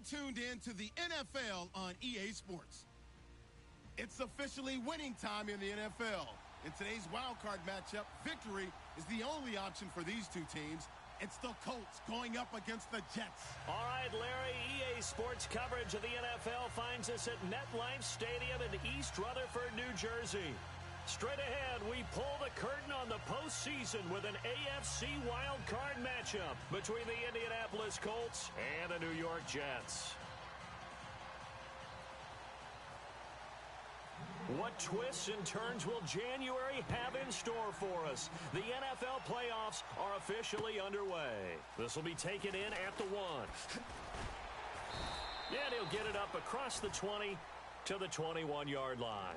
tuned in to the NFL on EA Sports. It's officially winning time in the NFL. In today's wildcard matchup, victory is the only option for these two teams. It's the Colts going up against the Jets. All right, Larry, EA Sports coverage of the NFL finds us at MetLife Stadium in East Rutherford, New Jersey. Straight ahead, we pull the curtain on the postseason with an AFC wildcard matchup between the Indianapolis Colts and the New York Jets. What twists and turns will January have in store for us? The NFL playoffs are officially underway. This will be taken in at the 1. And he'll get it up across the 20 to the 21-yard line.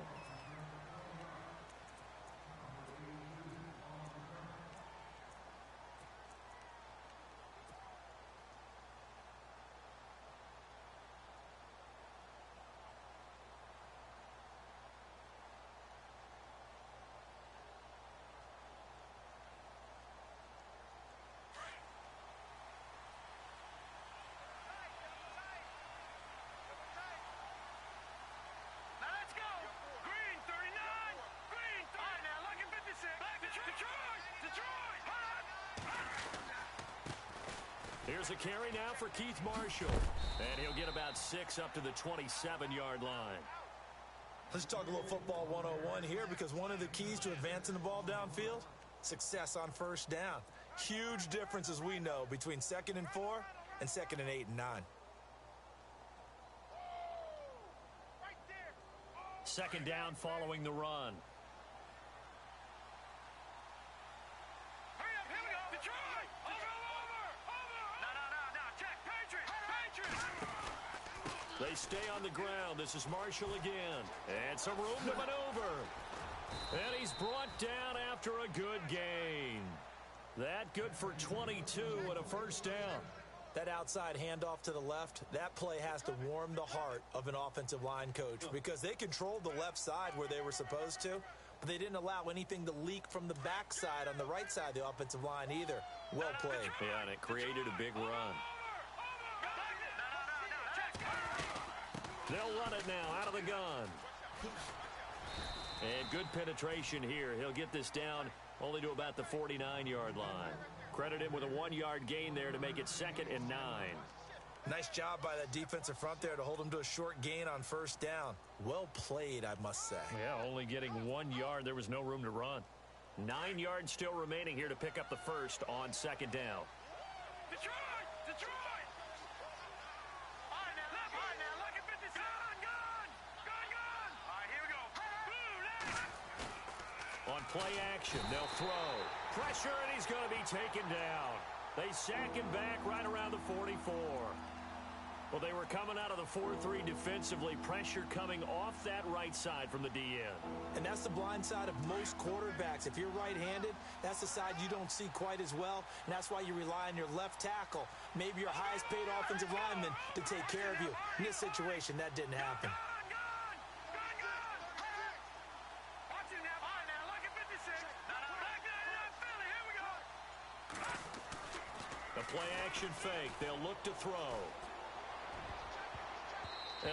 Here's a carry now for Keith Marshall. And he'll get about 6 up to the 27-yard line. Let's talk a little football 101 here, because one of the keys to advancing the ball downfield, success on first down. Huge difference, as we know, between 2nd and 4 and 2nd and 8 and 9. Second down following the run. They stay on the ground. This is Marshall again. And some room to maneuver. And he's brought down after a good gain. That good for 22 and a first down. That outside handoff to the left, that play has to warm the heart of an offensive line coach, because they controlled the left side where they were supposed to, but they didn't allow anything to leak from the backside on the right side of the offensive line either. Well played. Yeah, and it created a big run. They'll run it now out of the gun. And good penetration here. He'll get this down only to about the 49-yard line. Credit him with a 1-yard gain there to make it 2nd and 9. Nice job by that defensive front there to hold him to a short gain on first down. Well played, I must say. Yeah, only getting 1 yard. There was no room to run. 9 yards still remaining here to pick up the first on 2nd down. Detroit! On play action, they'll throw. Pressure, and he's going to be taken down. They sack him back right around the 44. Well, they were coming out of the 4-3 defensively. Pressure coming off that right side from the DN. And that's the blind side of most quarterbacks. If you're right-handed, that's the side you don't see quite as well, and that's why you rely on your left tackle, maybe your highest-paid offensive lineman, to take care of you. In this situation, that didn't happen. The play-action fake. They'll look to throw.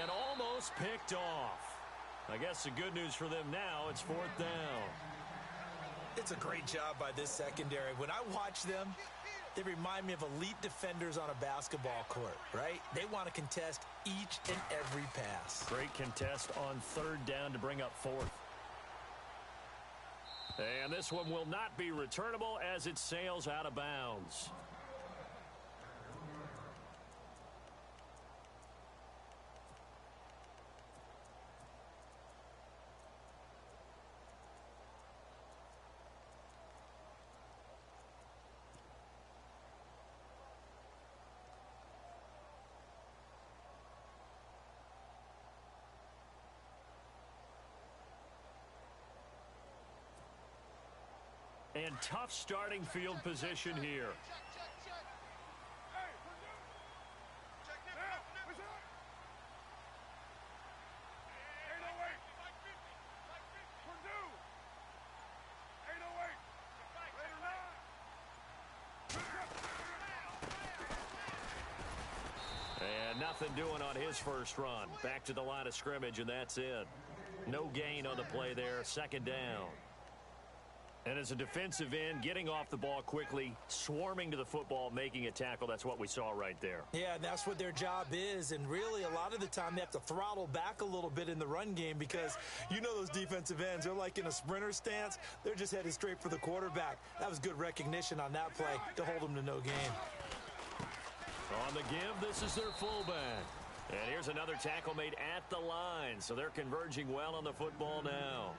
And almost picked off. I guess the good news for them now, it's 4th down. It's a great job by this secondary. When I watch them, they remind me of elite defenders on a basketball court, right? They want to contest each and every pass. Great contest on 3rd down to bring up 4th. And this one will not be returnable as it sails out of bounds. And tough starting field position here. nothing doing on his first run. Back to the line of scrimmage, and that's it. No gain on the play there, second down. And as a defensive end, getting off the ball quickly, swarming to the football, making a tackle, that's what we saw right there. Yeah, and that's what their job is. And really, a lot of the time, they have to throttle back a little bit in the run game because you know those defensive ends, they're like in a sprinter stance. They're just headed straight for the quarterback. That was good recognition on that play to hold them to no gain. On the give, this is their fullback. And here's another tackle made at the line, so they're converging well on the football now.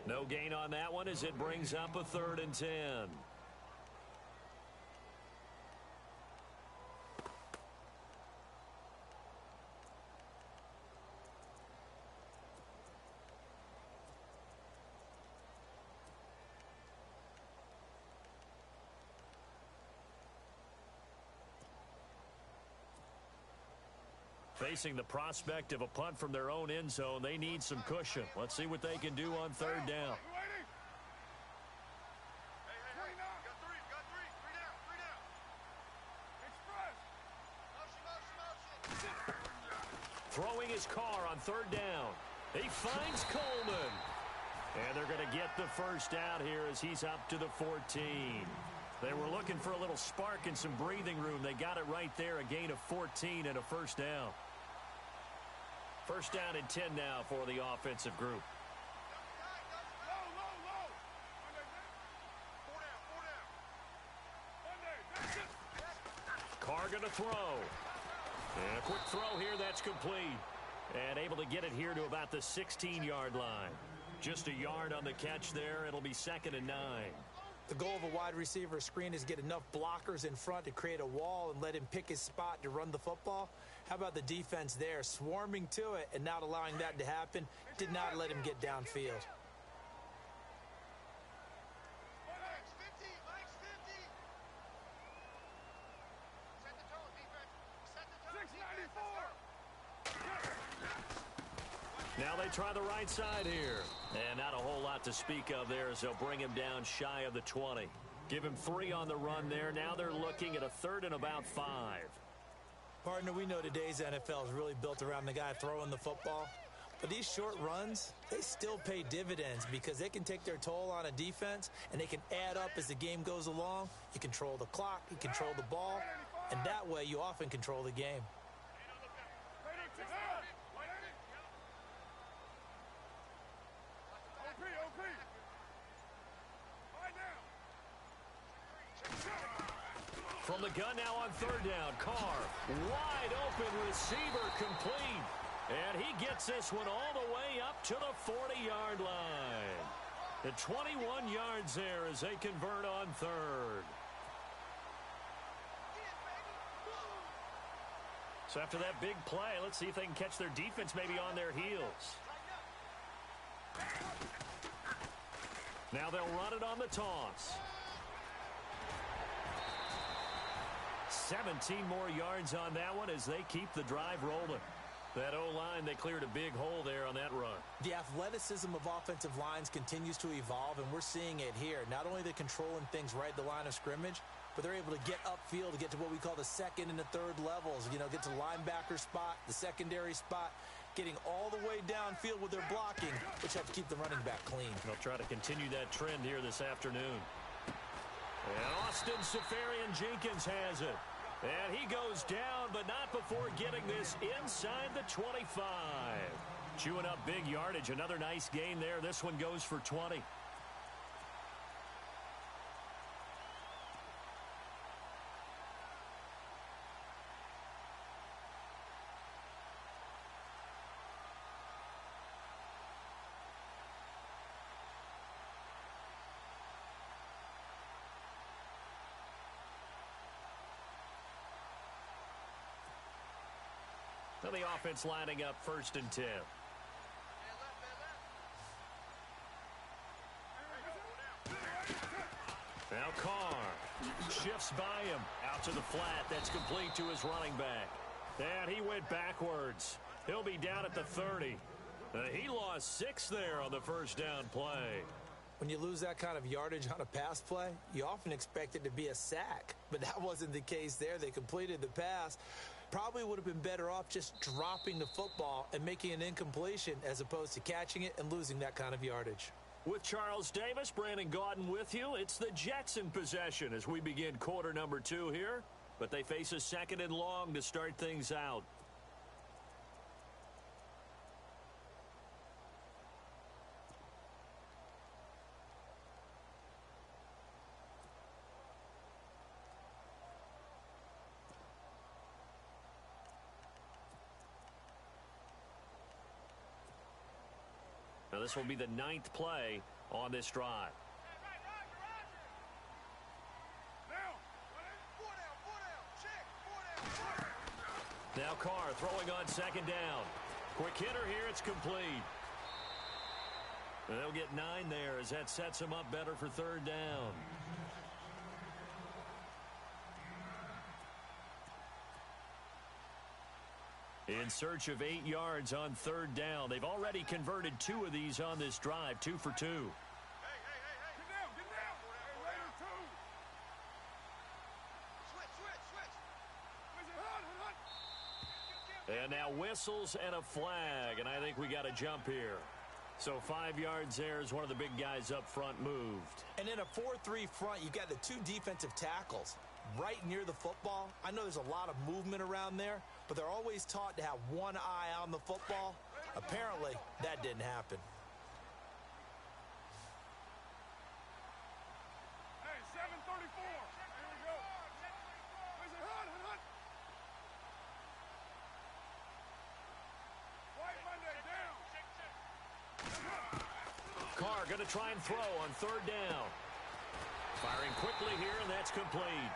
No gain on that one as it brings up a 3rd and 10. Facing the prospect of a punt from their own end zone, they need some cushion. Let's see what they can do on 3rd down. Throwing his car on 3rd down. He finds Coleman. And they're going to get the first out here as he's up to the 14. They were looking for a little spark and some breathing room. They got it right there, a gain of 14 and a first down. First down and 10 now for the offensive group. Carr going to throw. And a quick throw here, that's complete. And able to get it here to about the 16-yard line. Just a yard on the catch there. It'll be 2nd and 9. The goal of a wide receiver screen is get enough blockers in front to create a wall and let him pick his spot to run the football. How about the defense there, swarming to it and not allowing that to happen? Did not let him get downfield. Now they try the right side here. And not a whole lot to speak of there as they'll bring him down shy of the 20. Give him 3 on the run there. Now they're looking at a 3rd and about 5. Partner, we know today's NFL is really built around the guy throwing the football. But these short runs, they still pay dividends because they can take their toll on a defense and they can add up as the game goes along. You control the clock, you control the ball, and that way you often control the game. From the gun now on 3rd down. Carr, wide open receiver complete. And he gets this one all the way up to the 40-yard line. The 21 yards there as they convert on 3rd. So after that big play, let's see if they can catch their defense maybe on their heels. Now they'll run it on the toss. 17 more yards on that one as they keep the drive rolling. That O-line, they cleared a big hole there on that run. The athleticism of offensive lines continues to evolve, and we're seeing it here. Not only they're controlling things right at the line of scrimmage, but they're able to get upfield to get to what we call the 2nd and the 3rd levels. You know, get to the linebacker spot, the secondary spot, getting all the way downfield with their blocking, which helps keep the running back clean. They'll try to continue that trend here this afternoon. And Austin Seferian-Jenkins has it. And he goes down, but not before getting this inside the 25. Chewing up big yardage. Another nice gain there. This one goes for 20. The offense lining up 1st and 10. Now Carr shifts by him out to the flat. That's complete to his running back. And he went backwards. He'll be down at the 30. He lost 6 there on the first down play. When you lose that kind of yardage on a pass play, you often expect it to be a sack. But that wasn't the case there. They completed the pass. probably would have been better off just dropping the football and making an incompletion as opposed to catching it and losing that kind of yardage. With Charles Davis, Brandon Gaudin with you. It's the Jets in possession as we begin quarter number 2 here. But they face a 2nd and long to start things out. Now this will be the 9th play on this drive. Now Carr throwing on 2nd down. Quick hitter here, it's complete. And they'll get 9 there as that sets them up better for 3rd down. In search of 8 yards on 3rd down. They've already converted 2 of these on this drive, 2 for 2. Get down. Hey, Raider 2. Switch. And now whistles and a flag, and I think we got a jump here. So 5 yards there as one of the big guys up front moved. And in a 4-3 front, you've got the 2 defensive tackles right near the football. I know there's a lot of movement around there, but they're always taught to have one eye on the football. Apparently, that didn't happen. Hey, 7:34. Here we go. Where's it? Hunt. White Monday down. Carr going to try and throw on 3rd down. Firing quickly here, and that's complete.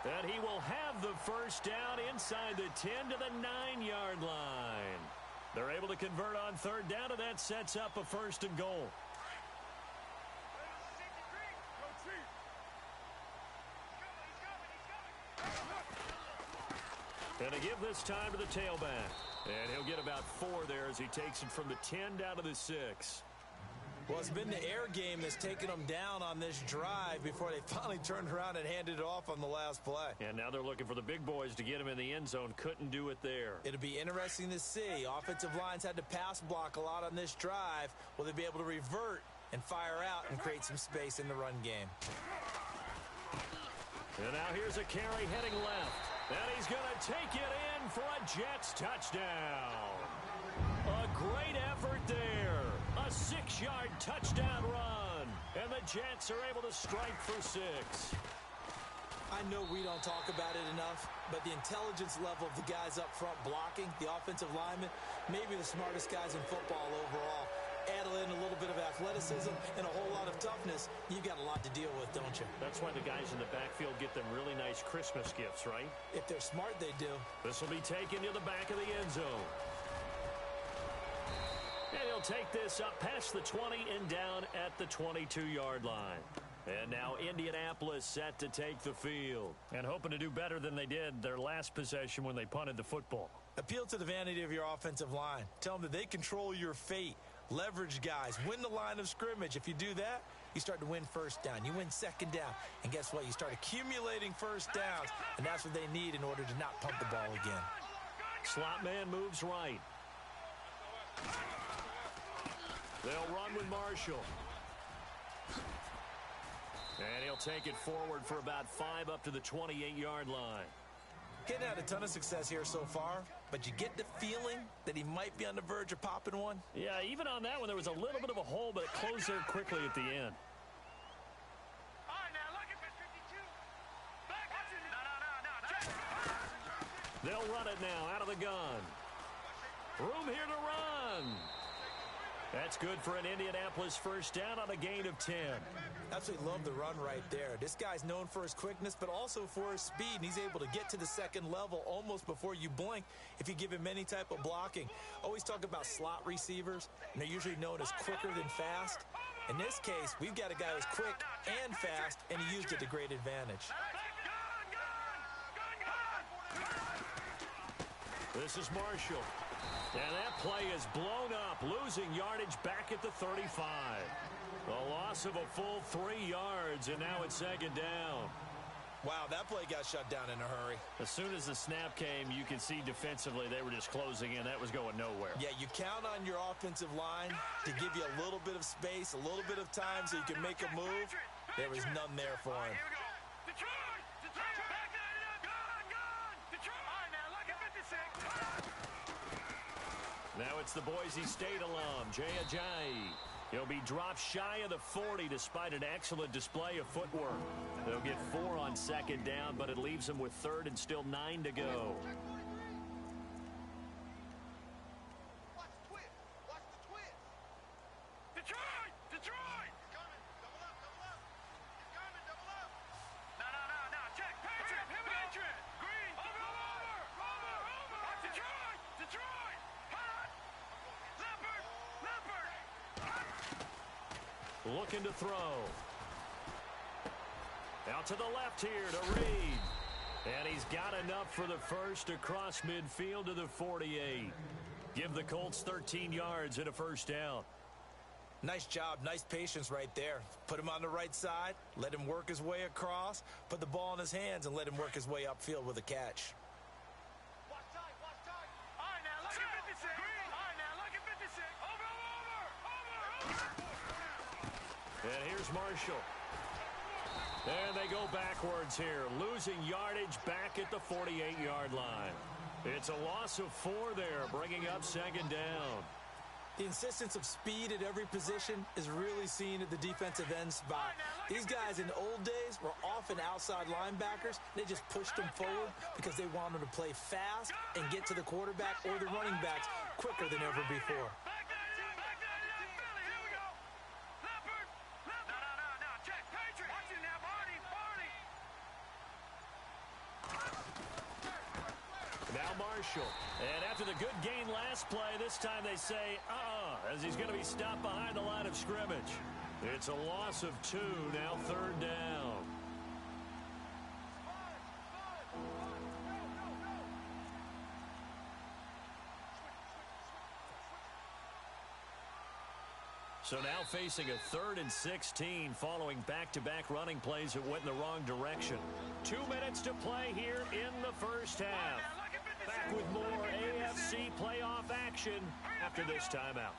And he will have the 1st down inside the 10 to the 9-yard line. They're able to convert on 3rd down, and that sets up a 1st and goal. And to give this time to the tailback. And he'll get about 4 there as he takes it from the 10 down to the 6. Well, it's been the air game that's taken them down on this drive before they finally turned around and handed it off on the last play. And now they're looking for the big boys to get him in the end zone. Couldn't do it there. It'll be interesting to see. Offensive lines had to pass block a lot on this drive. Will they be able to revert and fire out and create some space in the run game? And now here's a carry heading left. And he's going to take it in for a Jets touchdown. A great effort there. A 6-yard touchdown run. And the Jets are able to strike for 6. I know we don't talk about it enough, but the intelligence level of the guys up front blocking, the offensive linemen, maybe the smartest guys in football overall. Add in a little bit of athleticism and a whole lot of toughness, you've got a lot to deal with, don't you? That's why the guys in the backfield get them really nice Christmas gifts, right? If they're smart, they do. This will be taken to the back of the end zone. And he'll take this up past the 20 and down at the 22-yard line. And now Indianapolis set to take the field. And hoping to do better than they did their last possession when they punted the football. Appeal to the vanity of your offensive line. Tell them that they control your fate. Leverage guys. Win the line of scrimmage. If you do that, you start to win 1st down. You win 2nd down. And guess what? You start accumulating 1st downs. And that's what they need in order to not punt the ball again. Slot man moves right. They'll run with Marshall. And he'll take it forward for about 5 up to the 28-yard line. Getting had a ton of success here so far, but you get the feeling that he might be on the verge of popping one. Yeah, even on that one, there was a little bit of a hole, but it closed there quickly at the end. All right, now look at this 52. They'll run it now out of the gun. Room here to run. That's good for an Indianapolis 1st down on a gain of 10. Absolutely love the run right there. This guy's known for his quickness, but also for his speed. And he's able to get to the 2nd level almost before you blink if you give him any type of blocking. Always talk about slot receivers, and they're usually known as quicker than fast. In this case, we've got a guy who's quick and fast, and he used it to great advantage. This is Marshall. And that play is blown up, losing yardage back at the 35. A loss of a full 3 yards, and now it's 2nd down. Wow, that play got shut down in a hurry. As soon as the snap came, you could see defensively they were just closing in. That was going nowhere. Yeah, you count on your offensive line to give you a little bit of space, a little bit of time so you can make a move. There was none there for him. Now it's the Boise State alum, Jay Ajayi. He'll be dropped shy of the 40 despite an excellent display of footwork. They'll get 4 on second down, but it leaves them with third and still 9 to go. Looking to throw. Out to the left here to Reed. And he's got enough for the first across midfield to the 48. Give the Colts 13 yards and a first down. Nice job. Nice patience right there. Put him on the right side. Let him work his way across. Put the ball in his hands and let him work his way upfield with a catch. And here's Marshall. And they go backwards here, losing yardage back at the 48-yard line. It's a loss of 4 there, bringing up second down. The insistence of speed at every position is really seen at the defensive end spot. These guys in the old days were often outside linebackers. They just pushed them forward because they wanted to play fast and get to the quarterback or the running backs quicker than ever before. And after the good gain last play, this time they say, as he's going to be stopped behind the line of scrimmage. It's a loss of 2, now third down. So now facing a 3rd and 16 following back-to-back running plays that went in the wrong direction. 2 minutes to play here in the first half. Back with more AFC playoff action after this timeout.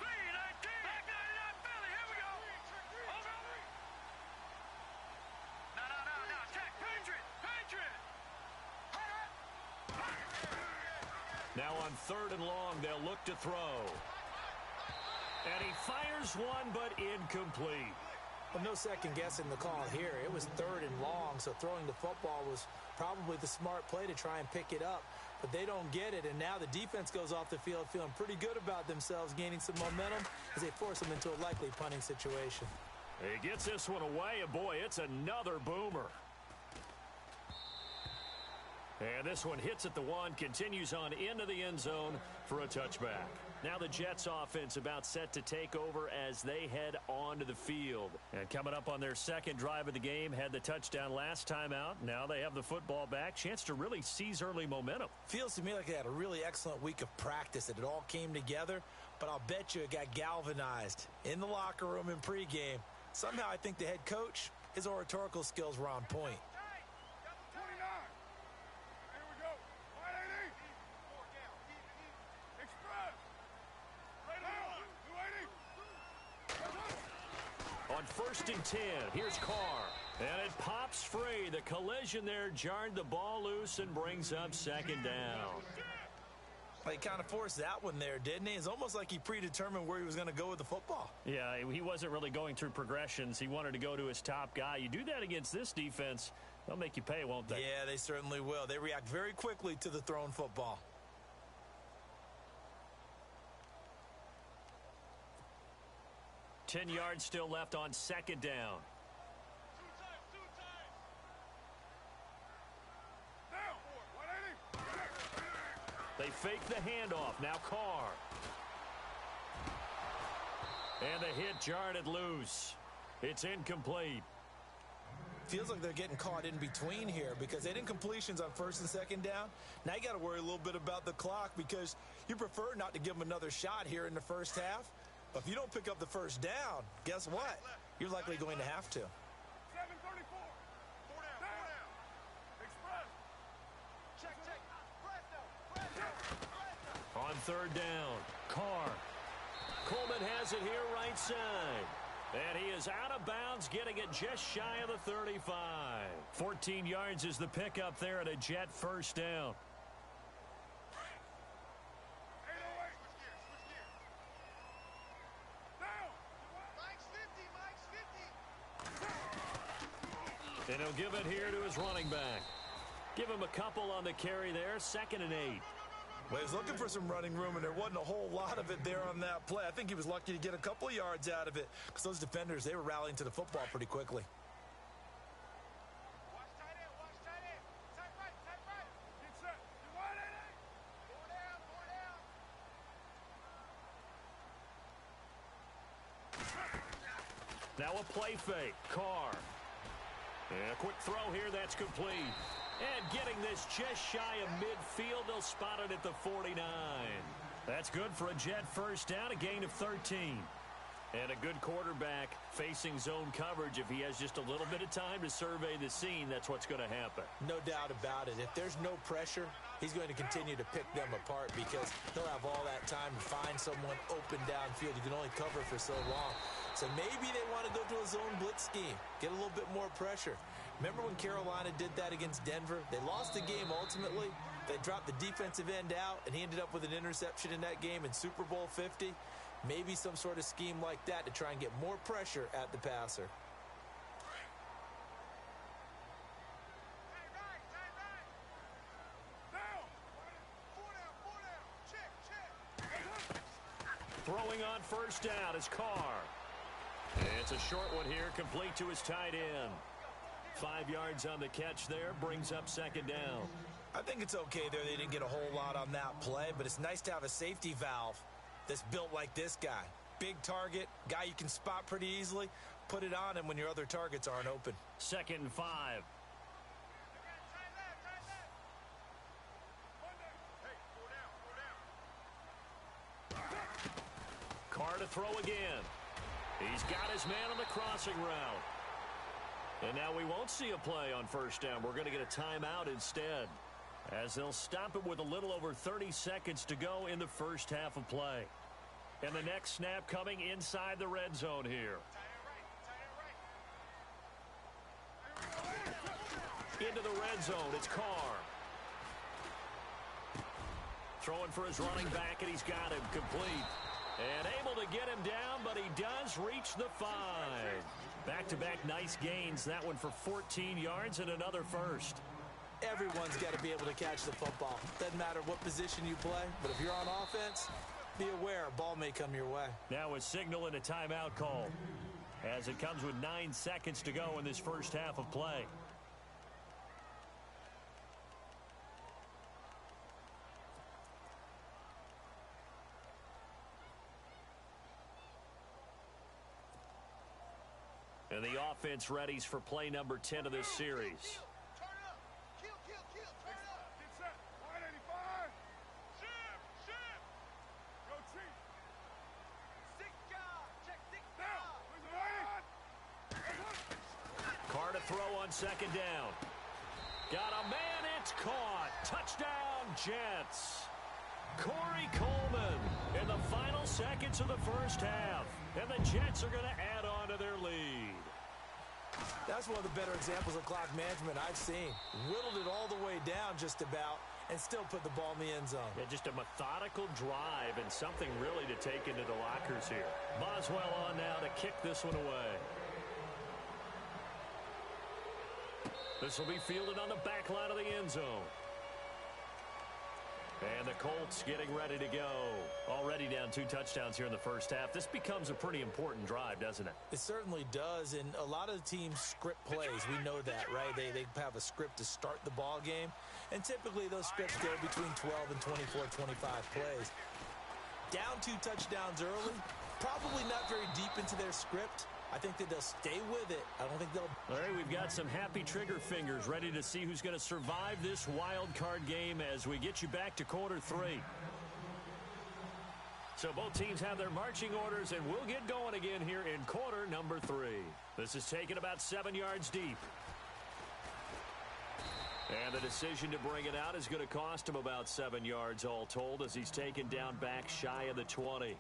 Now on 3rd and long, they'll look to throw. And he fires one, but incomplete. Well, no second guessing the call here. It was 3rd and long, so throwing the football was probably the smart play to try and pick it up. But they don't get it, and now the defense goes off the field feeling pretty good about themselves, gaining some momentum as they force them into a likely punting situation. He gets this one away, and boy, it's another boomer. And this one hits at the 1, continues on into the end zone for a touchback. Now the Jets offense about set to take over as they head onto the field. And coming up on their second drive of the game, had the touchdown last time out. Now they have the football back. Chance to really seize early momentum. Feels to me like they had a really excellent week of practice, that it all came together. But I'll bet you it got galvanized in the locker room in pregame. Somehow I think the head coach, his oratorical skills were on point. On 1st and 10, here's Carr. And it pops free. The collision there jarred the ball loose and brings up second down. Well, he kind of forced that one there, didn't he? It's almost like he predetermined where he was going to go with the football. Yeah, he wasn't really going through progressions. He wanted to go to his top guy. You do that against this defense, they'll make you pay, won't they? Yeah, they certainly will. They react very quickly to the thrown football. Ten yards still left on second down. They fake the handoff. Now Carr. And the hit jarred it loose. It's incomplete. Feels like they're getting caught in between here because they didn't completions on 1st and 2nd down. Now you got to worry a little bit about the clock because you prefer not to give them another shot here in the first half. But if you don't pick up the first down, guess what? You're likely going to have to. 7:34. 4 down. third down. Carr. Coleman has it here right side. And he is out of bounds, getting it just shy of the 35. 14 yards is the pickup there at a Jet first down. And he'll give it here to his running back. Give him a couple on the carry there, 2nd and 8. Well, he was looking for some running room, and there wasn't a whole lot of it there on that play. I think he was lucky to get a couple of yards out of it because those defenders, they were rallying to the football pretty quickly. Watch tight end, watch tight end. Tight right, tight right. Get set. You wide in. Four down, four down. Now a play fake. Carr. And a quick throw here, that's complete. And getting this just shy of midfield, they'll spot it at the 49. That's good for a Jet first down, a gain of 13. And a good quarterback facing zone coverage. If he has just a little bit of time to survey the scene, that's what's going to happen. No doubt about it. If there's no pressure, he's going to continue to pick them apart because he'll have all that time to find someone open downfield. You can only cover for so long. So maybe they want to go to a zone blitz scheme, get a little bit more pressure. Remember when Carolina did that against Denver? They lost the game ultimately. They dropped the defensive end out, and he ended up with an interception in that game in Super Bowl 50. Maybe some sort of scheme like that to try and get more pressure at the passer. Throwing on first down is Carr. It's a short one here, complete to his tight end. 5 yards on the catch there, brings up 2nd down. I think it's okay there. They didn't get a whole lot on that play, but it's nice to have a safety valve that's built like this guy. Big target, guy you can spot pretty easily. Put it on him when your other targets aren't open. 2nd and 5. Carr to throw again. He's got his man on the crossing route. And now we won't see a play on first down. We're going to get a timeout instead, as they'll stop it with a little over 30 seconds to go in the first half of play. And the next snap coming inside the red zone here. Into the red zone, it's Carr. Throwing for his running back, and he's got him complete. And able to get him down, but he does reach the 5. Back-to-back nice gains. That one for 14 yards and another first. Everyone's got to be able to catch the football. Doesn't matter what position you play, but if you're on offense, be aware a ball may come your way. Now a signal and a timeout call, as it comes with 9 seconds to go in this first half of play. And the offense readies for play number 10 of this series. Turn up. Kill, turn up. Get set. 185. Ship. Go team. Check down. Carr to throw on 2nd down. Got a man, it's caught. Touchdown, Jets. Corey Coleman in the final seconds of the first half. And the Jets are going to add on to their lead. That's one of the better examples of clock management I've seen. Whittled it all the way down just about and still put the ball in the end zone. Yeah, just a methodical drive and something really to take into the lockers here. Boswell on now to kick this one away. This will be fielded on the back line of the end zone. And the Colts getting ready to go. Already down 2 touchdowns here in the first half. This becomes a pretty important drive, doesn't it? It certainly does, and a lot of the teams script plays. We know that, right? They have a script to start the ball game, and typically those scripts go between 12 and 24, 25 plays. Down 2 touchdowns early, probably not very deep into their script. I think that they'll stay with it. I don't think they'll... All right, we've got some happy trigger fingers ready to see who's going to survive this wild card game as we get you back to quarter 3. So both teams have their marching orders, and we'll get going again here in quarter number 3. This is taken about 7 yards deep. And the decision to bring it out is going to cost him about 7 yards all told as he's taken down back shy of the 20.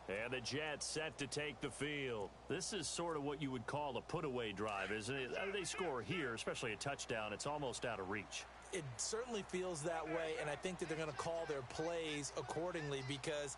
And the Jets set to take the field. This is sort of what you would call a put-away drive, isn't it? They score here, especially a touchdown. It's almost out of reach. It certainly feels that way, and I think that they're going to call their plays accordingly because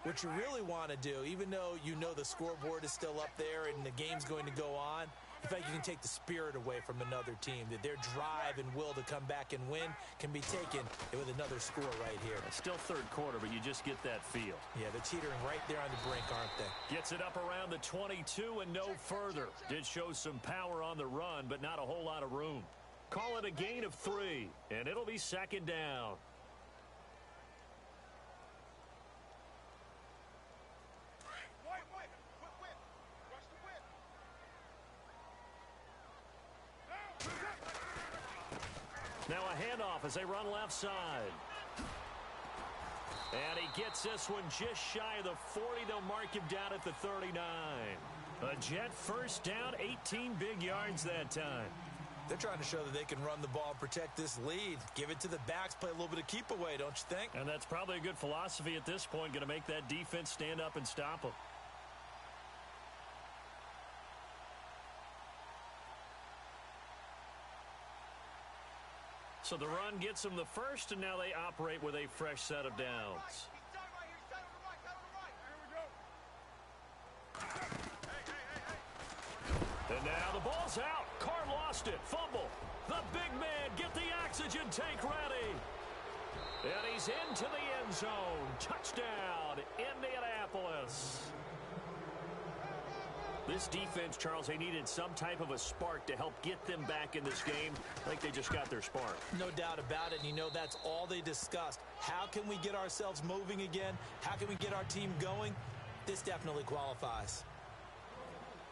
what you really want to do, even though you know the scoreboard is still up there and the game's going to go on, I feel like you can take the spirit away from another team, that their drive and will to come back and win can be taken with another score right here. It's still third quarter, but you just get that feel. Yeah, they're teetering right there on the brink, aren't they? Gets it up around the 22 and no further. Did show some power on the run, but not a whole lot of room. Call it a gain of 3, and it'll be second down. Now a handoff as they run left side. And he gets this one just shy of the 40. They'll mark him down at the 39. A Jet first down, 18 big yards that time. They're trying to show that they can run the ball, protect this lead. Give it to the backs, play a little bit of keep away, don't you think? And that's probably a good philosophy at this point, going to make that defense stand up and stop them. So the run gets them the first, and now they operate with a fresh set of downs. And now the ball's out. Carr lost it. Fumble. The big man, get the oxygen tank ready. And he's into the end zone. Touchdown, Indianapolis. This defense, Charles, they needed some type of a spark to help get them back in this game. I think they just got their spark. No doubt about it. And you know that's all they discussed. How can we get ourselves moving again? How can we get our team going? This definitely qualifies.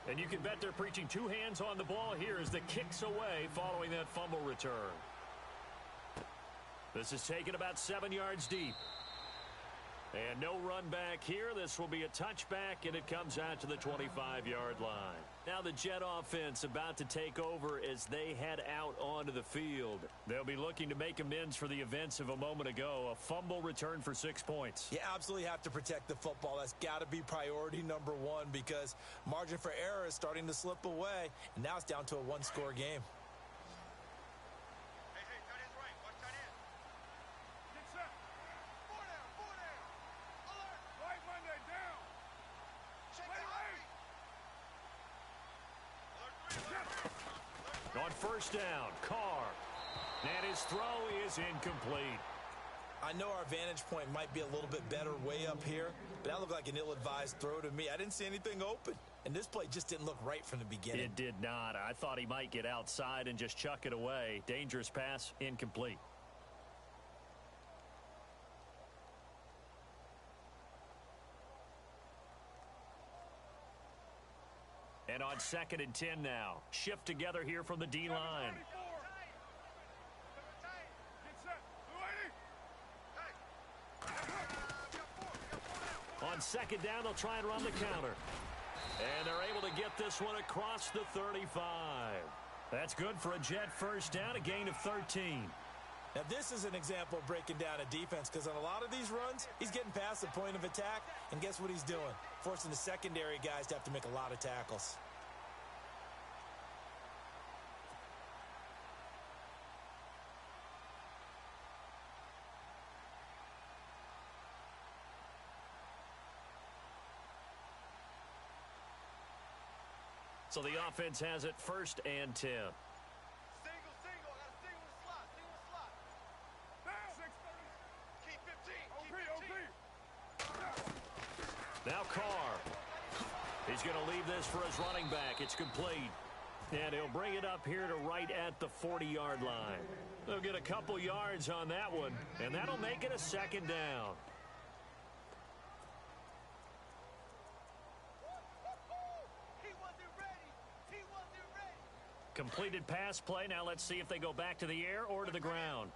And you can bet they're preaching two hands on the ball here as the kick's away following that fumble return. This is taken about 7 yards deep. And no run back here. This will be a touchback, and it comes out to the 25-yard line. Now the Jet offense about to take over as they head out onto the field. They'll be looking to make amends for the events of a moment ago. A fumble return for 6 points. You absolutely have to protect the football. That's got to be priority number one because margin for error is starting to slip away, and now it's down to a one-score game. On first down, Carr. And his throw is incomplete. I know our vantage point might be a little bit better way up here, but that looked like an ill-advised throw to me. I didn't see anything open, and this play just didn't look right from the beginning. It did not. I thought he might get outside and just chuck it away. Dangerous pass, incomplete. And on 2nd and 10 now. Shift together here from the D-line. On 2nd down, they'll try and run the counter. And they're able to get this one across the 35. That's good for a Jet first down, a gain of 13. Now, this is an example of breaking down a defense because on a lot of these runs, he's getting past the point of attack, and guess what he's doing? Forcing the secondary guys to have to make a lot of tackles. So the offense has it 1st and 10. Now Carr. He's going to leave this for his running back. It's complete. And he'll bring it up here to right at the 40-yard line. They'll get a couple yards on that one, and that'll make it a 2nd down. Completed pass play. Now let's see if they go back to the air or to the ground.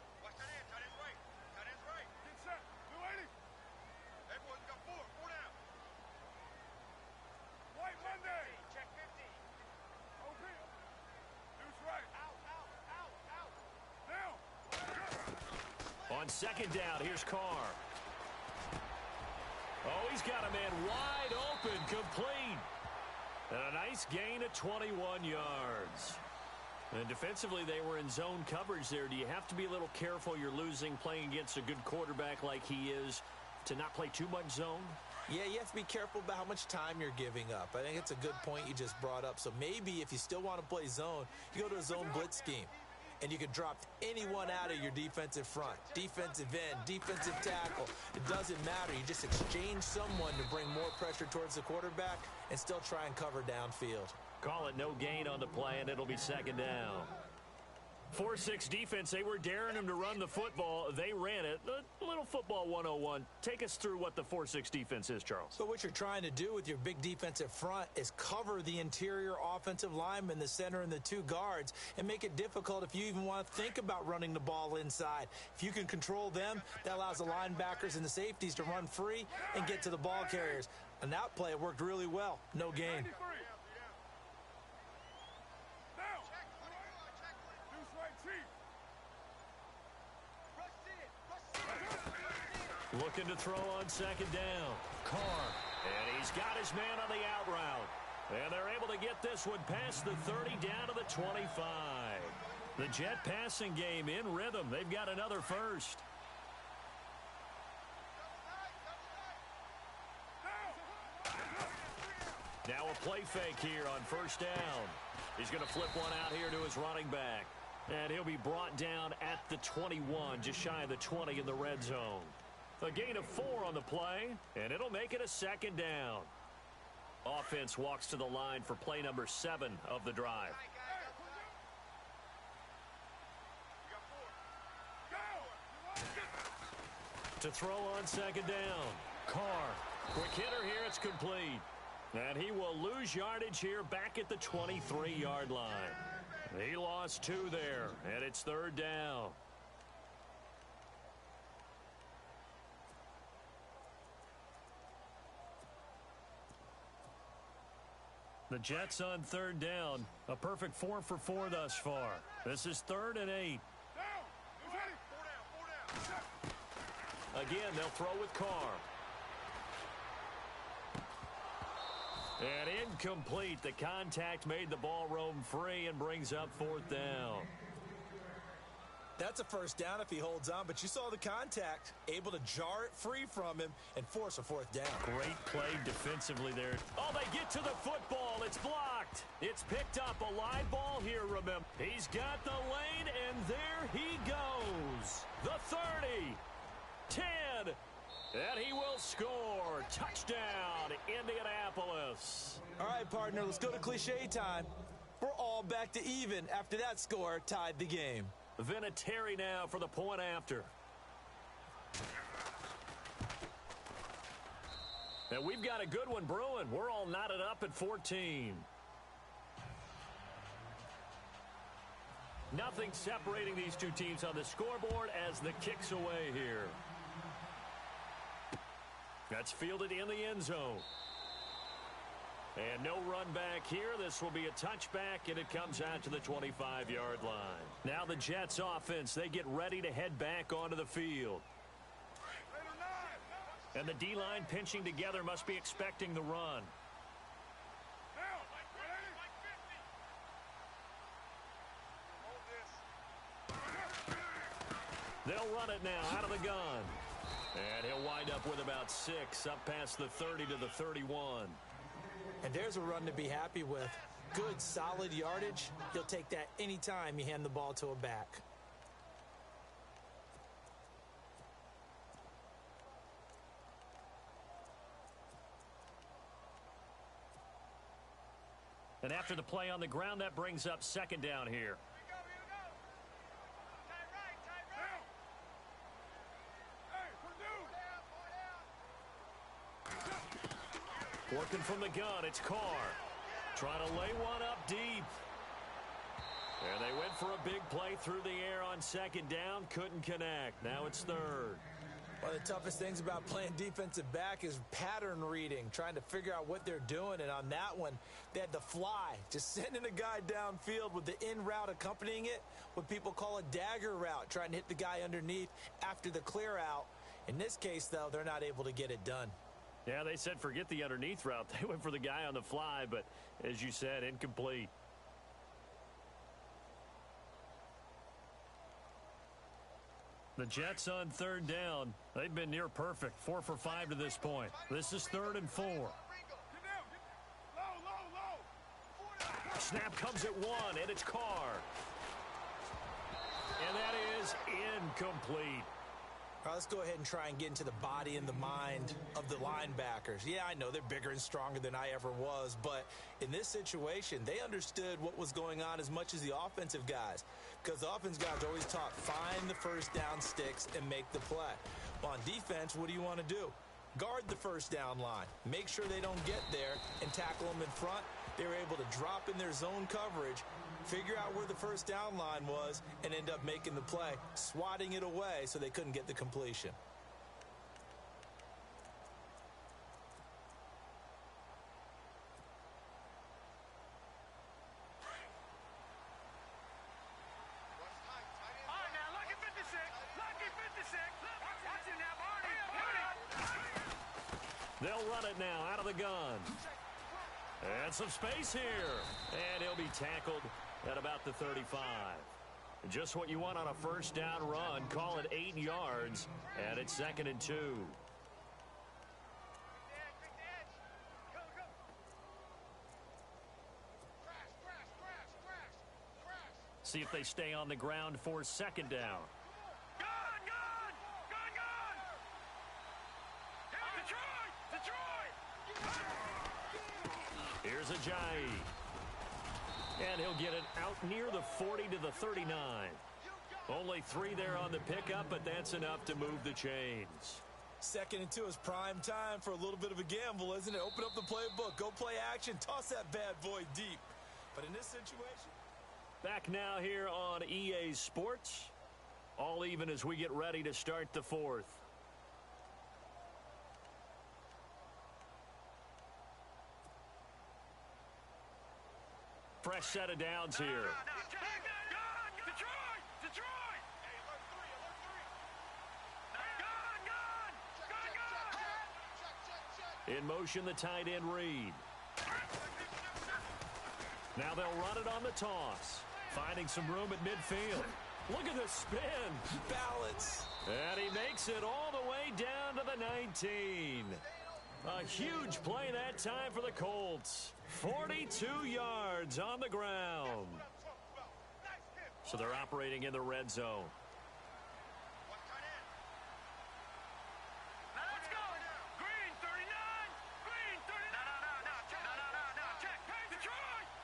On second down, here's Carr. Oh, he's got a man wide open, complete. And a nice gain of 21 yards. And defensively, they were in zone coverage there. Do you have to be a little careful you're losing playing against a good quarterback like he is to not play too much zone? Yeah, you have to be careful about how much time you're giving up. I think it's a good point you just brought up. So maybe if you still want to play zone, you go to a zone blitz scheme. And you can drop anyone out of your defensive front, defensive end, defensive tackle. It doesn't matter. You just exchange someone to bring more pressure towards the quarterback and still try and cover downfield. Call it no gain on the play, and it'll be second down. 4-6 defense, they were daring him to run the football. They ran it. A little football 101. Take us through what the 4-6 defense is, Charles. So what you're trying to do with your big defensive front is cover the interior offensive lineman, the center, and the two guards, and make it difficult if you even want to think about running the ball inside. If you can control them, that allows the linebackers and the safeties to run free and get to the ball carriers. On that play, it worked really well. No gain. Looking to throw on second down. Carr. And he's got his man on the out route. And they're able to get this one past the 30 down to the 25. The Jet passing game in rhythm. They've got another first. Now a play fake here on first down. He's going to flip one out here to his running back. And he'll be brought down at the 21, just shy of the 20 in the red zone. A gain of 4 on the play, and it'll make it a second down. Offense walks to the line for play number 7 of the drive. To throw on second down. Carr. Quick hitter here. It's complete. And he will lose yardage here back at the 23-yard line. He lost 2 there, and it's third down. The Jets on third down. A perfect 4 for 4 thus far. This is 3rd and 8. Again, they'll throw with Carr. And incomplete. The contact made the ball roam free and brings up 4th down. That's a first down if he holds on, but you saw the contact. Able to jar it free from him and force a 4th down. Great play defensively there. Oh, they get to the football. It's blocked. It's picked up. A live ball here, remember. He's got the lane, and there he goes. The 30. 10. And he will score. Touchdown, Indianapolis. All right, partner, let's go to cliche time. We're all back to even after that score tied the game. Vinatieri now for the point after. And we've got a good one brewing. We're all knotted up at 14. Nothing separating these two teams on the scoreboard as the kick's away here. That's fielded in the end zone. And no run back here. This will be a touchback, and it comes out to the 25-yard line. Now the Jets offense, they get ready to head back onto the field. And the D-line pinching together must be expecting the run. They'll run it now out of the gun. And he'll wind up with about 6, up past the 30 to the 31. And there's a run to be happy with. Good, solid yardage. You'll take that anytime you hand the ball to a back. And after the play on the ground, that brings up second down here. Working from the gun, it's Carr. Trying to lay one up deep. And they went for a big play through the air on second down. Couldn't connect. Now it's third. One of the toughest things about playing defensive back is pattern reading, trying to figure out what they're doing. And on that one, they had the fly, just sending a guy downfield with the in route accompanying it, what people call a dagger route, trying to hit the guy underneath after the clear out. In this case, though, they're not able to get it done. Yeah, they said forget the underneath route. They went for the guy on the fly, but as you said, incomplete. The Jets on third down. They've been near perfect. 4 for 5 to this point. This is 3rd and 4. Snap comes at 1, and it's Carr. And that is incomplete. All right, let's go ahead and try and get into the body and the mind of the linebackers. Yeah, I know they're bigger and stronger than I ever was, but in this situation, they understood what was going on as much as the offensive guys, because the offensive guys are always taught, find the first down sticks and make the play. Well, on defense, what do you want to do? Guard the first down line. Make sure they don't get there and tackle them in front. They were able to drop in their zone coverage, figure out where the first down line was, and end up making the play, swatting it away so they couldn't get the completion. They'll run it now out of the gun. And some space here. And he'll be tackled at about the 35. Just what you want on a first down run. Call it 8 yards. And it's 2nd and 2. See if they stay on the ground for 2nd down. Here's Ajayi. And he'll get it out near the 40 to the 39. Only 3 there on the pickup, but that's enough to move the chains. 2nd and 2 is prime time for a little bit of a gamble, isn't it? Open up the playbook, go play action, toss that bad boy deep. But in this situation... Back now here on EA Sports. All even as we get ready to start the 4th. Fresh set of downs here. In motion, the tight end Reed. Now they'll run it on the toss. Finding some room at midfield. Look at the spin. Balance. And he makes it all the way down to the 19. A huge play that time for the Colts. 42 yards on the ground. So they're operating in the red zone. Let's go. Green 39. Green 39.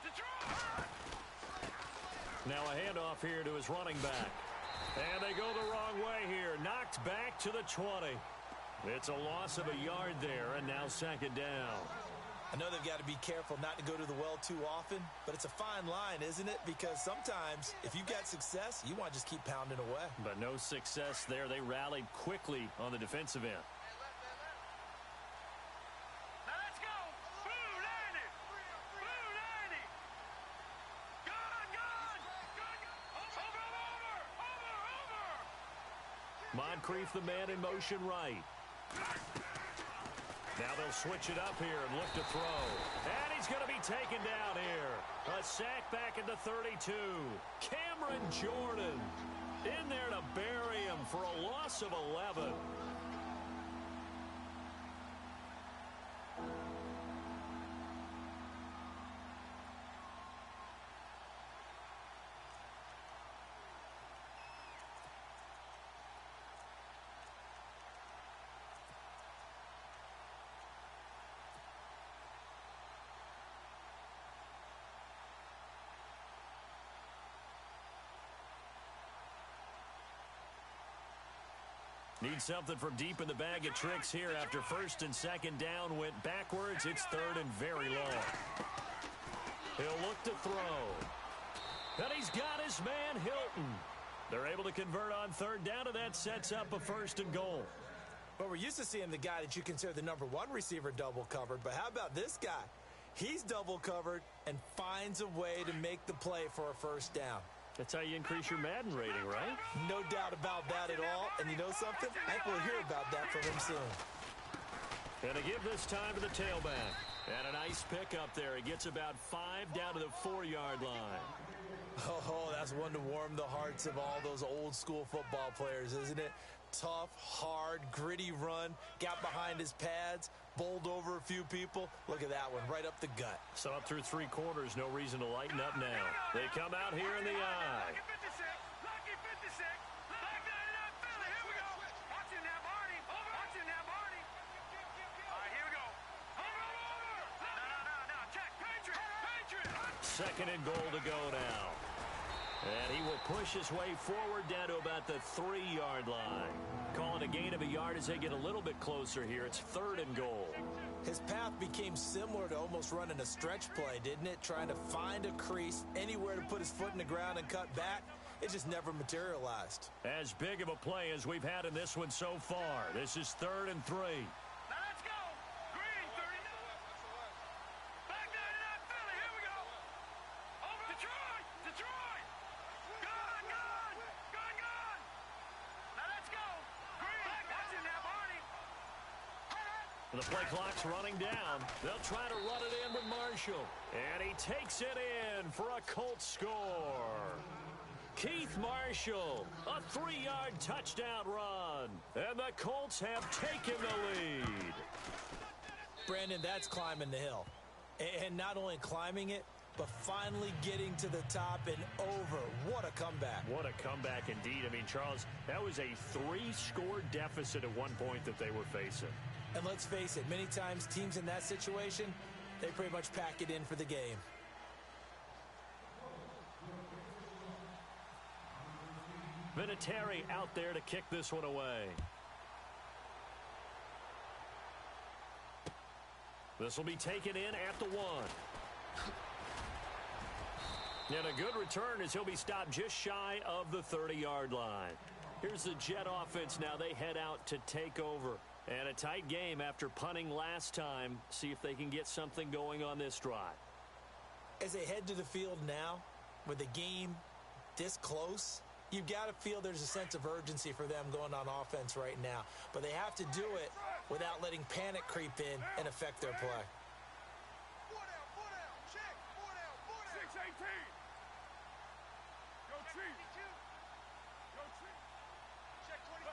Detroit. Now a handoff here to his running back. And they go the wrong way here. Knocked back to the 20. It's a loss of a yard there, and now 2nd down. I know they've got to be careful not to go to the well too often, but it's a fine line, isn't it? Because sometimes, if you've got success, you want to just keep pounding away. But no success there. They rallied quickly on the defensive end. Now let's go. Blue 90. Blue 90. Gone. Over. Moncrief, the man in motion right. Now they'll switch it up here and look to throw. And he's going to be taken down here. A sack back at the 32. Cameron Jordan in there to bury him for a loss of 11. Need something from deep in the bag of tricks here after 1st and 2nd down went backwards. It's 3rd and very long. He'll look to throw. And he's got his man Hilton. They're able to convert on 3rd down, and that sets up a 1st and goal. Well, we're used to seeing the guy that you consider the number one receiver double covered, but how about this guy? He's double covered and finds a way to make the play for a first down. That's how you increase your Madden rating, right? No doubt about that at all. And you know something? I think we'll hear about that from him soon. And to give this time to the tailback. And a nice pickup there. He gets about 5 down to the 4-yard line. Oh, that's one to warm the hearts of all those old school football players, isn't it? Tough, hard, gritty run. Got behind his pads. Bowled over a few people. Look at that one, right up the gut. So up through 3 quarters, no reason to lighten up now. They come out here in the eye. Lucky 56. Back 99 Philly. Here we go. Watch it now, Barney. Watch it now, Barney. All right, here we go. Over. No. Check. Patriot. Second and goal to go now. And he will push his way forward down to about the 3-yard line. Calling a gain of a yard as they get a little bit closer here. It's 3rd and goal. His path became similar to almost running a stretch play, didn't it? Trying to find a crease, anywhere to put his foot in the ground and cut back. It just never materialized. As big of a play as we've had in this one so far. This is 3rd and 3. Now let's go. Green 39. Back 99 Philly. Here we go. Over. Detroit. Gone. Now let's go. Green. Watch it now, Barney. The play clock's running down. They'll try to run it in with Marshall. And he takes it in for a Colts score. Keith Marshall, a 3-yard touchdown run. And the Colts have taken the lead. Brandon, that's climbing the hill. And not only climbing it, but finally getting to the top and over. What a comeback. What a comeback indeed. I mean, Charles, that was a 3-score deficit at one point that they were facing. And let's face it, many times teams in that situation, they pretty much pack it in for the game. Vinatieri out there to kick this one away. This will be taken in at the 1. And a good return as he'll be stopped just shy of the 30-yard line. Here's the Jet offense now. They head out to take over. And a tight game after punting last time. See if they can get something going on this drive. As they head to the field now, with the game this close, you've got to feel there's a sense of urgency for them going on offense right now. But they have to do it without letting panic creep in and affect their play. 4 down. Check. 4 down. 6-18. Go Chief. Check 26.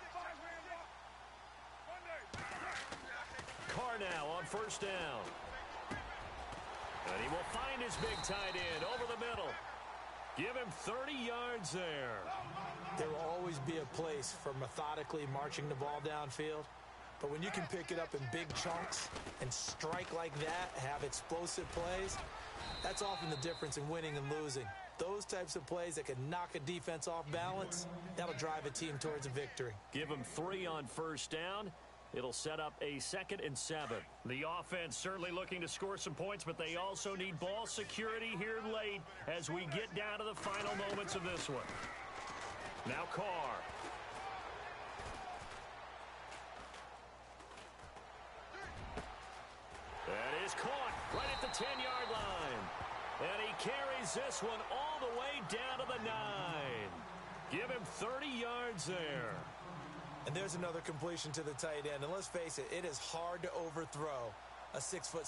Carr now on first down. And he will find his big tight end over the middle. Give him 30 yards there. There will always be a place for methodically marching the ball downfield. But when you can pick it up in big chunks and strike like that, have explosive plays, that's often the difference in winning and losing. Those types of plays that can knock a defense off balance, that'll drive a team towards a victory. Give him 3 on first down. It'll set up a 2nd and 7. The offense certainly looking to score some points, but they also need ball security here late as we get down to the final moments of this one. Now Carr. That is caught right at the 10-yard line. And he carries this one all the way down to the 9. Give him 30 yards there. And there's another completion to the tight end. And let's face it, it is hard to overthrow a 6'6"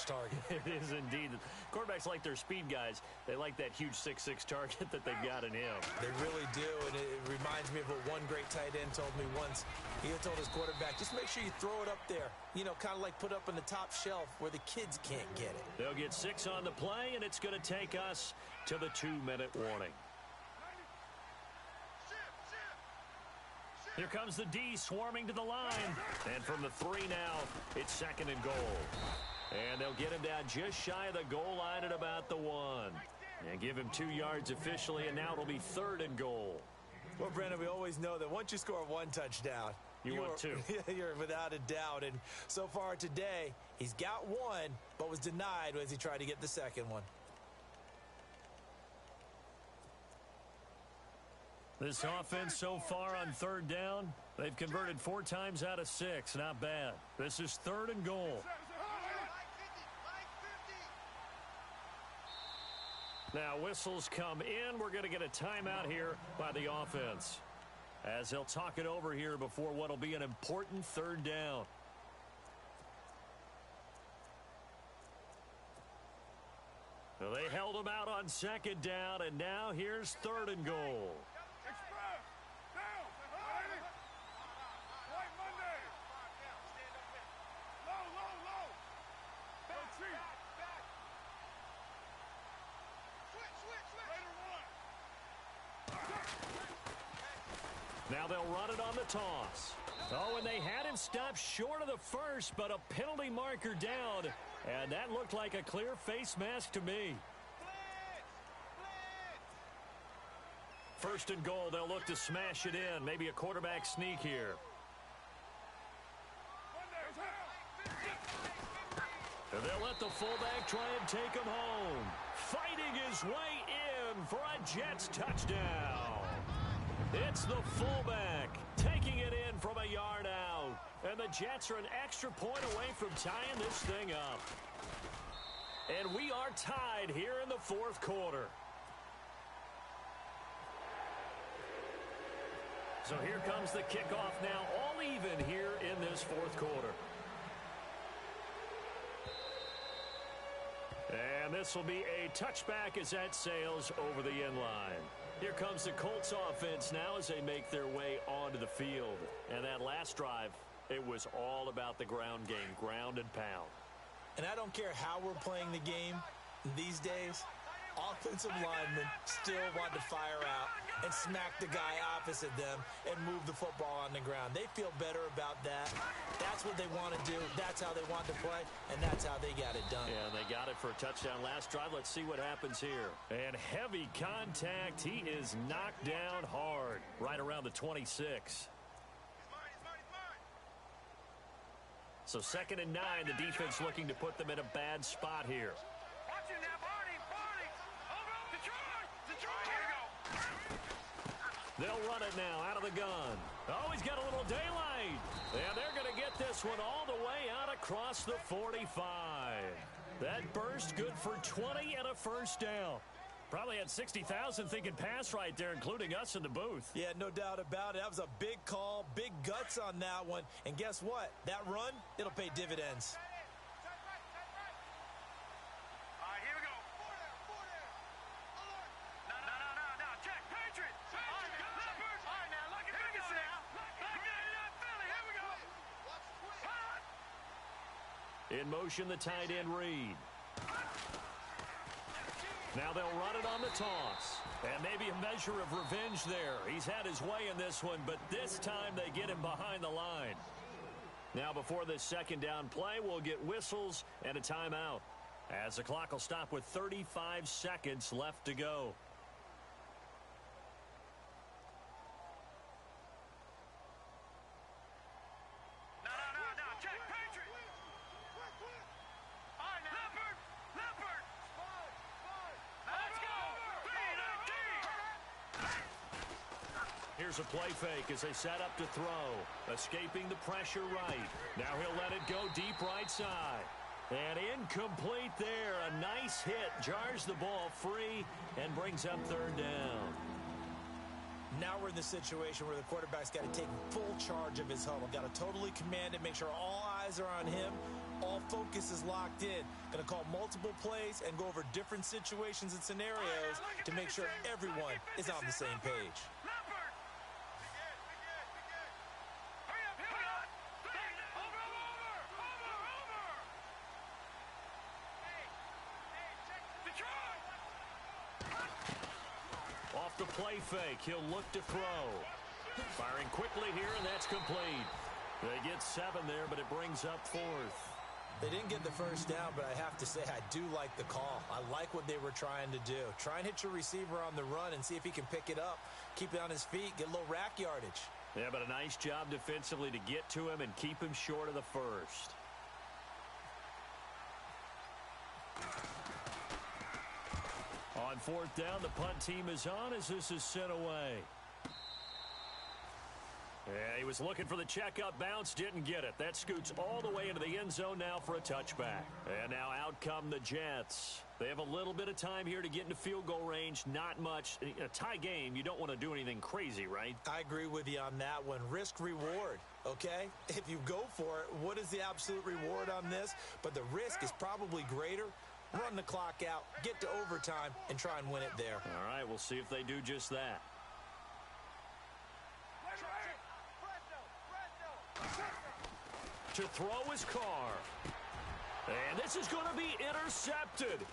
target. It is indeed. Quarterbacks like their speed guys. They like that huge 6'6" target that they've got in him. They really do, and it reminds me of what one great tight end told me once. He had told his quarterback, just make sure you throw it up there. You know, kind of like put up on the top shelf where the kids can't get it. They'll get 6 on the play, and it's going to take us to the 2-minute warning. Here comes the D swarming to the line. And from the 3 now, it's 2nd and goal. And they'll get him down just shy of the goal line at about the 1. And give him 2 yards officially, and now it'll be 3rd and goal. Well, Brandon, we always know that once you score 1 touchdown, you want 2. You're without a doubt. And so far today, he's got 1, but was denied as he tried to get the 2nd one. This offense so far on 3rd down, They've converted 4 times out of 6. Not bad. This is 3rd and goal. Now whistles come in. We're going to get a timeout here by the offense, as they'll talk it over here before what will be an important 3rd down. Well, they held them out on 2nd down, and now here's 3rd and goal. Now they'll run it on the toss. Oh, and they had him stopped short of the first, but a penalty marker down. And that looked like a clear face mask to me. 1st and goal, they'll look to smash it in. Maybe a quarterback sneak here. And they'll let the fullback try and take him home. Fighting his way in for a Jets touchdown. It's the fullback taking it in from a yard out. And the Jets are an extra point away from tying this thing up. And we are tied here in the 4th quarter. So here comes the kickoff now, all even here in this 4th quarter. And this will be a touchback as that sails over the end line. Here comes the Colts offense now as they make their way onto the field. And that last drive, it was all about the ground game, ground and pound. And I don't care how we're playing the game these days, offensive linemen still want to fire out and smack the guy opposite them and move the football on the ground. They feel better about that. That's what they want to do. That's how they want to play, and that's how they got it done. Yeah, they got it for a touchdown last drive. Let's see what happens here. And heavy contact. He is knocked down hard right around the 26. So 2nd and 9, the defense looking to put them in a bad spot here. Watch it now, Barney. Over, Detroit. Here we go. They'll run it now out of the gun. Oh, he's got a little daylight. And they're going to get this one all the way out across the 45. That burst good for 20 and a 1st down. Probably had 60,000 thinking pass right there, including us in the booth. Yeah, no doubt about it. That was a big call, big guts on that one. And guess what? That run, it'll pay dividends. All right, here we go. No. Check. Patriots. All right, now, look at Ferguson now. Philly, here we go. In motion, the tight end Reed. Now they'll run it on the toss. And maybe a measure of revenge there. He's had his way in this one, but this time they get him behind the line. Now before this 2nd down play, we'll get whistles and a timeout, as the clock will stop with 35 seconds left to go. No. Check. Patriots. All right, now. Leopard. Let's go. Here's a play fake as they set up to throw. Escaping the pressure right. Now he'll let it go deep right side. And incomplete there. A nice hit. Jars the ball free and brings up 3rd down. Now we're in the situation where the quarterback's got to take full charge of his huddle. Got to totally command it, make sure all eyes are on him. All focus is locked in. Going to call multiple plays and go over different situations and scenarios to make sure everyone is on the same page. Off the play fake, he'll look to throw. Firing quickly here, and that's complete. They get 7 there, but it brings up 4th. They didn't get the 1st down, but I have to say I do like the call. I like what they were trying to do. Try and hit your receiver on the run and see if he can pick it up. Keep it on his feet, get a little rack yardage. Yeah, but a nice job defensively to get to him and keep him short of the 1st. On 4th down, the punt team is on as this is sent away. Yeah, he was looking for the checkup bounce, didn't get it. That scoots all the way into the end zone now for a touchback. And now out come the Jets. They have a little bit of time here to get into field goal range, not much. In a tie game, you don't want to do anything crazy, right? I agree with you on that one. Risk-reward, okay? If you go for it, what is the absolute reward on this? But the risk is probably greater. Run the clock out, get to overtime, and try and win it there. All right, we'll see if they do just that. To throw his car. And this is going to be intercepted.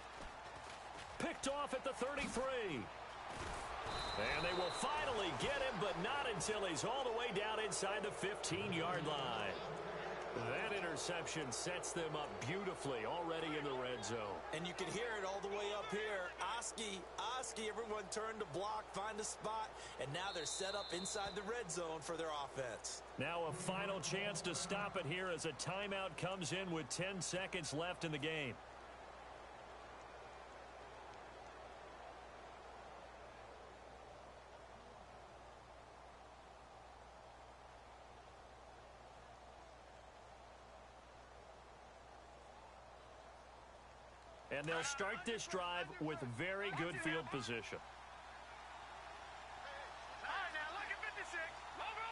Picked off at the 33. And they will finally get him, but not until he's all the way down inside the 15-yard line. That interception sets them up beautifully already in the red zone. And you can hear it all the way up here. Oski, everyone turned to block, find a spot, and now they're set up inside the red zone for their offense. Now a final chance to stop it here as a timeout comes in with 10 seconds left in the game. And they'll start this drive with very good field position. All right, now look at 56. Over.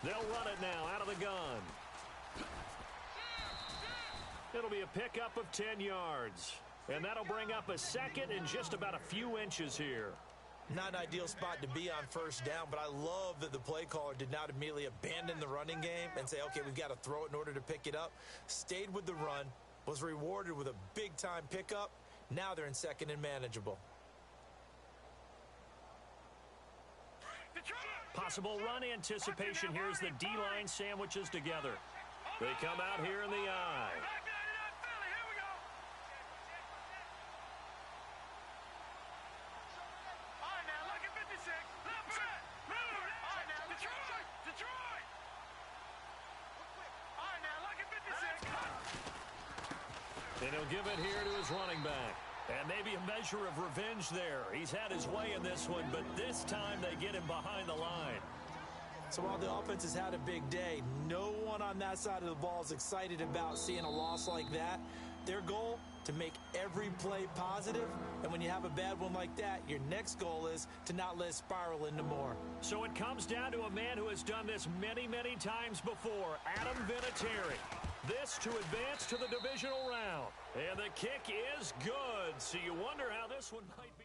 They'll run it now out of the gun. It'll be a pickup of 10 yards. And that'll bring up a second and just about a few inches here. Not an ideal spot to be on first down, but I love that the play caller did not immediately abandon the running game and say, okay, we've got to throw it in order to pick it up. Stayed with the run, was rewarded with a big-time pickup. Now they're in second and manageable. Possible run anticipation here as the D-line sandwiches together. They come out here in the eye. And he'll give it here to his running back. And maybe a measure of revenge there. He's had his way in this one, but this time they get him behind the line. So while the offense has had a big day, no one on that side of the ball is excited about seeing a loss like that. Their goal, to make every play positive. And when you have a bad one like that, your next goal is to not let it spiral into more. So it comes down to a man who has done this many, many times before, Adam Vinatieri. This to advance to the divisional round. And the kick is good. So you wonder how this one might be.